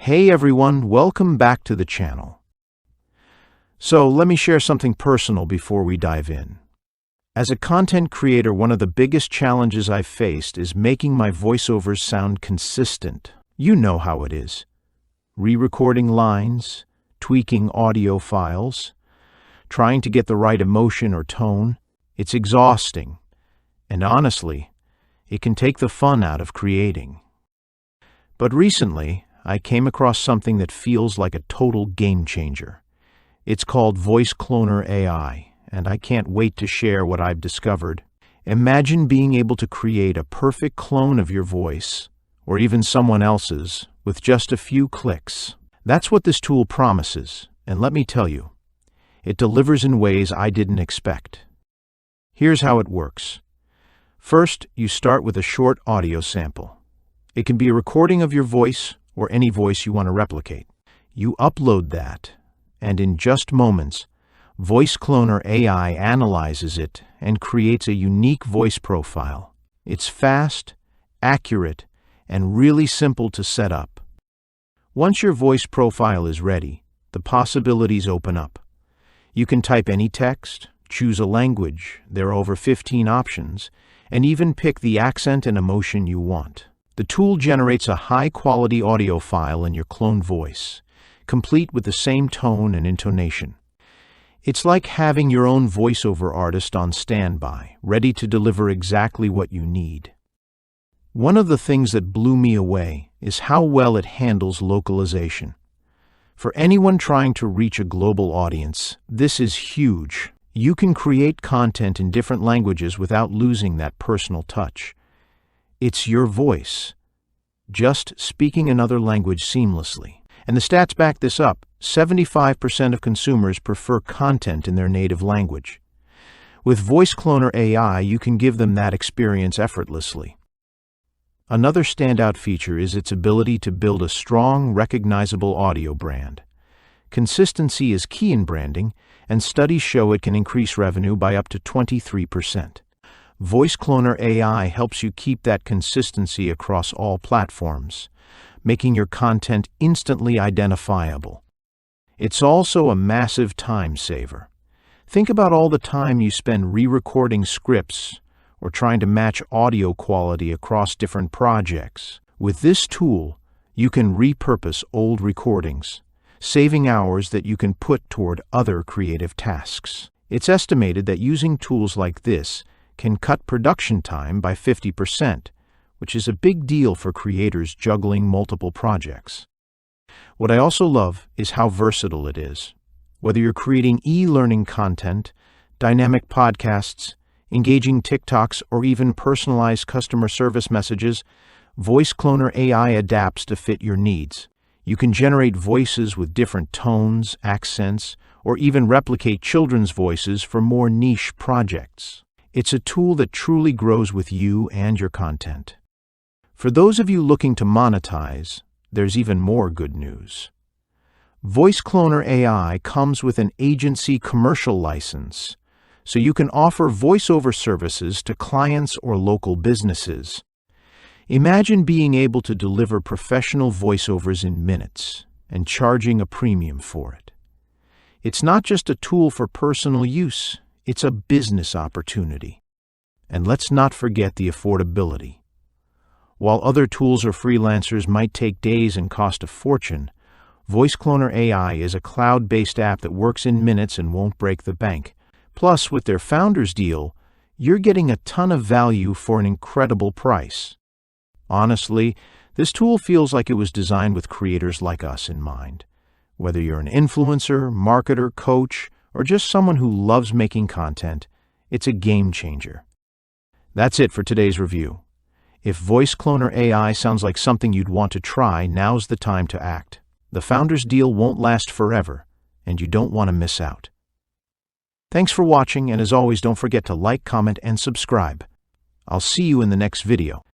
Hey everyone, welcome back to the channel. So let me share something personal before we dive in. As a content creator, one of the biggest challenges I've faced is making my voiceovers sound consistent. You know how it is. Re-recording lines, tweaking audio files, trying to get the right emotion or tone. It's exhausting. And honestly, it can take the fun out of creating. But recently, I came across something that feels like a total game changer. It's called VoiceClonerAI, and I can't wait to share what I've discovered. Imagine being able to create a perfect clone of your voice, or even someone else's, with just a few clicks. That's what this tool promises, and let me tell you, it delivers in ways I didn't expect. Here's how it works. First, you start with a short audio sample. It can be a recording of your voice or any voice you want to replicate. You upload that, and in just moments, VoiceClonerAI analyzes it and creates a unique voice profile. It's fast, accurate, and really simple to set up. Once your voice profile is ready, the possibilities open up. You can type any text, choose a language, there are over 15 options, and even pick the accent and emotion you want. The tool generates a high-quality audio file in your cloned voice, complete with the same tone and intonation. It's like having your own voiceover artist on standby, ready to deliver exactly what you need. One of the things that blew me away is how well it handles localization. For anyone trying to reach a global audience, this is huge. You can create content in different languages without losing that personal touch. It's your voice, just speaking another language seamlessly. And the stats back this up. 75% of consumers prefer content in their native language. With VoiceClonerAI, you can give them that experience effortlessly. Another standout feature is its ability to build a strong, recognizable audio brand. Consistency is key in branding, and studies show it can increase revenue by up to 23%. VoiceClonerAI helps you keep that consistency across all platforms, making your content instantly identifiable. It's also a massive time saver. Think about all the time you spend re-recording scripts or trying to match audio quality across different projects. With this tool, you can repurpose old recordings, saving hours that you can put toward other creative tasks. It's estimated that using tools like this can cut production time by 50%, which is a big deal for creators juggling multiple projects. What I also love is how versatile it is. Whether you're creating e-learning content, dynamic podcasts, engaging TikToks, or even personalized customer service messages, VoiceClonerAI adapts to fit your needs. You can generate voices with different tones, accents, or even replicate children's voices for more niche projects. It's a tool that truly grows with you and your content. For those of you looking to monetize, there's even more good news. VoiceClonerAI comes with an agency commercial license, so you can offer voiceover services to clients or local businesses. Imagine being able to deliver professional voiceovers in minutes and charging a premium for it. It's not just a tool for personal use, it's a business opportunity. And let's not forget the affordability. While other tools or freelancers might take days and cost a fortune, VoiceClonerAI is a cloud-based app that works in minutes and won't break the bank. Plus, with their founders deal, you're getting a ton of value for an incredible price. Honestly, this tool feels like it was designed with creators like us in mind. Whether you're an influencer, marketer, coach, or just someone who loves making content, it's a game changer. That's it for today's review. If VoiceClonerAI sounds like something you'd want to try, now's the time to act. The founders deal won't last forever, and you don't want to miss out. Thanks for watching, and as always, don't forget to like, comment, and subscribe. I'll see you in the next video.